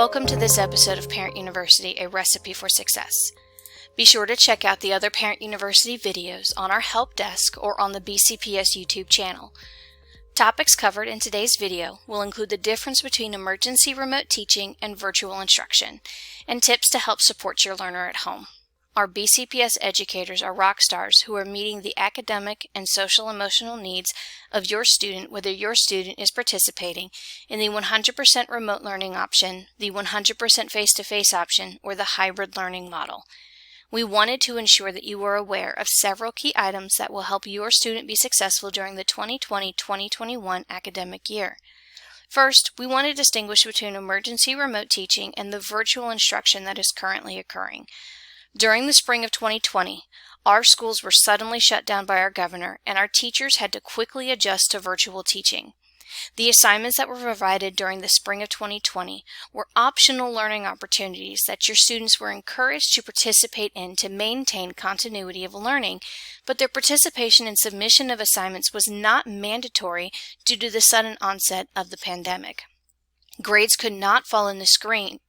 Welcome to this episode of Parent University, a recipe for success. Be sure to check out the other Parent University videos on our help desk or on the BCPS YouTube channel. Topics covered in today's video will include the difference between emergency remote teaching and virtual instruction, and tips to help support your learner at home. Our BCPS educators are rock stars who are meeting the academic and social-emotional needs of your student, whether your student is participating in the 100% remote learning option, the 100% face-to-face option, or the hybrid learning model. We wanted to ensure that you were aware of several key items that will help your student be successful during the 2020-2021 academic year. First, we want to distinguish between emergency remote teaching and the virtual instruction that is currently occurring. During the spring of 2020, our schools were suddenly shut down by our governor, and our teachers had to quickly adjust to virtual teaching. The assignments that were provided during the spring of 2020 were optional learning opportunities that your students were encouraged to participate in to maintain continuity of learning, but their participation and submission of assignments was not mandatory due to the sudden onset of the pandemic. Grades could not fall in the spring,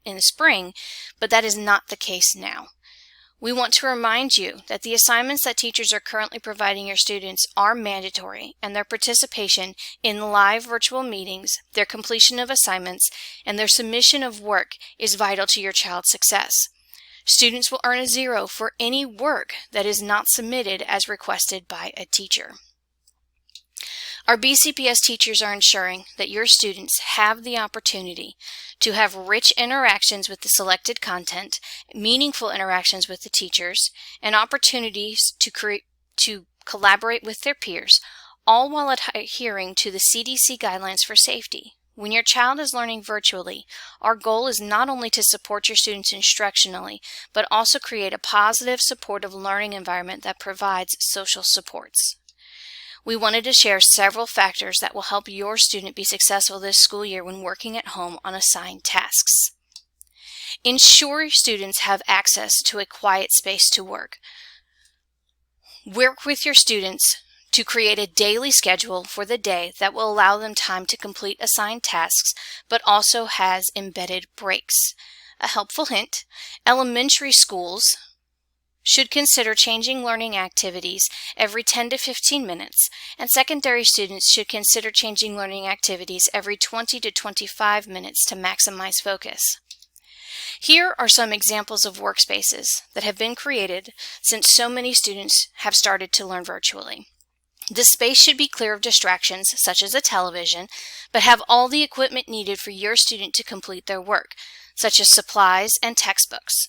but that is not the case now. We want to remind you that the assignments that teachers are currently providing your students are mandatory, and their participation in live virtual meetings, their completion of assignments, and their submission of work is vital to your child's success. Students will earn a 0 for any work that is not submitted as requested by a teacher. Our BCPS teachers are ensuring that your students have the opportunity to have rich interactions with the selected content, meaningful interactions with the teachers, and opportunities to collaborate with their peers, all while adhering to the CDC guidelines for safety. When your child is learning virtually, our goal is not only to support your students instructionally, but also create a positive, supportive learning environment that provides social supports. We wanted to share several factors that will help your student be successful this school year when working at home on assigned tasks. Ensure your students have access to a quiet space to work. Work with your students to create a daily schedule for the day that will allow them time to complete assigned tasks, but also has embedded breaks. A helpful hint: elementary schools should consider changing learning activities every 10 to 15 minutes, and secondary students should consider changing learning activities every 20 to 25 minutes to maximize focus. Here are some examples of workspaces that have been created since so many students have started to learn virtually. The space should be clear of distractions such as a television, but have all the equipment needed for your student to complete their work, such as supplies and textbooks.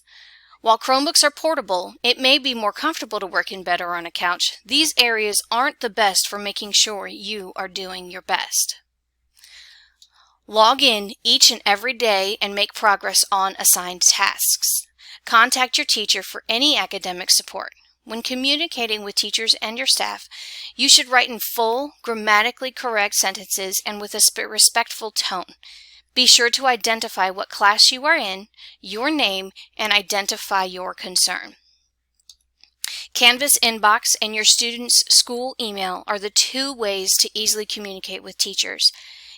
While Chromebooks are portable, it may be more comfortable to work in bed or on a couch. These areas aren't the best for making sure you are doing your best. Log in each and every day and make progress on assigned tasks. Contact your teacher for any academic support. When communicating with teachers and your staff, you should write in full, grammatically correct sentences and with a respectful tone. Be sure to identify what class you are in, your name, and identify your concern. Canvas inbox and your student's school email are the two ways to easily communicate with teachers.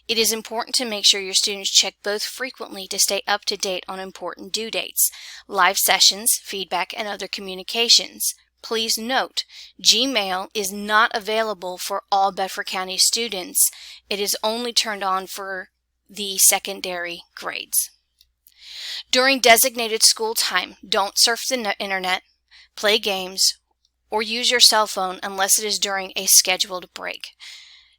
It is important to make sure your students check both frequently to stay up to date on important due dates, live sessions, feedback, and other communications. Please note, Gmail is not available for all Bedford County students. It is only turned on for the secondary grades. During designated school time, don't surf the internet, play games, or use your cell phone unless it is during a scheduled break.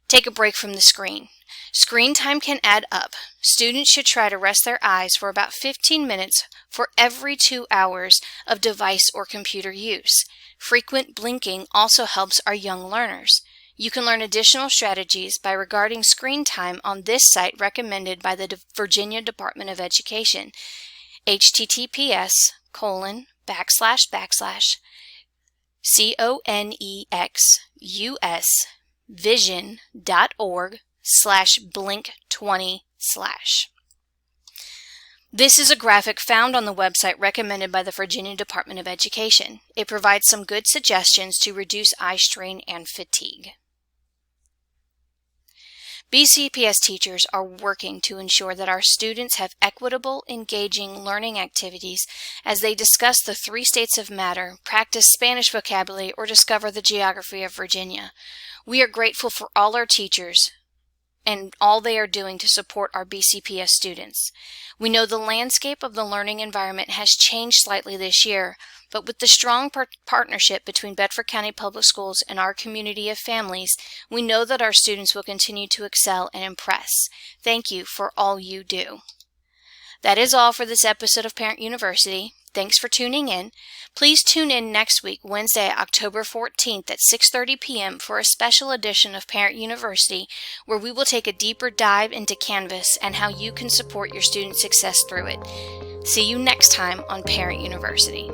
Take a break from the screen. Screen time can add up. Students should try to rest their eyes for about 15 minutes for every 2 hours of device or computer use. Frequent blinking also helps our young learners. You can learn additional strategies by regarding screen time on this site recommended by the Virginia Department of Education, https://conexusvision.org/blink20/. This is a graphic found on the website recommended by the Virginia Department of Education. It provides some good suggestions to reduce eye strain and fatigue. BCPS teachers are working to ensure that our students have equitable, engaging learning activities as they discuss the 3 states of matter, practice Spanish vocabulary, or discover the geography of Virginia. We are grateful for all our teachers and all they are doing to support our BCPS students. We know the landscape of the learning environment has changed slightly this year, but with the strong partnership between Bedford County Public Schools and our community of families, we know that our students will continue to excel and impress. Thank you for all you do. That is all for this episode of Parent University. Thanks for tuning in. Please tune in next week, Wednesday, October 14th at 6:30 p.m. for a special edition of Parent University, where we will take a deeper dive into Canvas and how you can support your student success through it. See you next time on Parent University.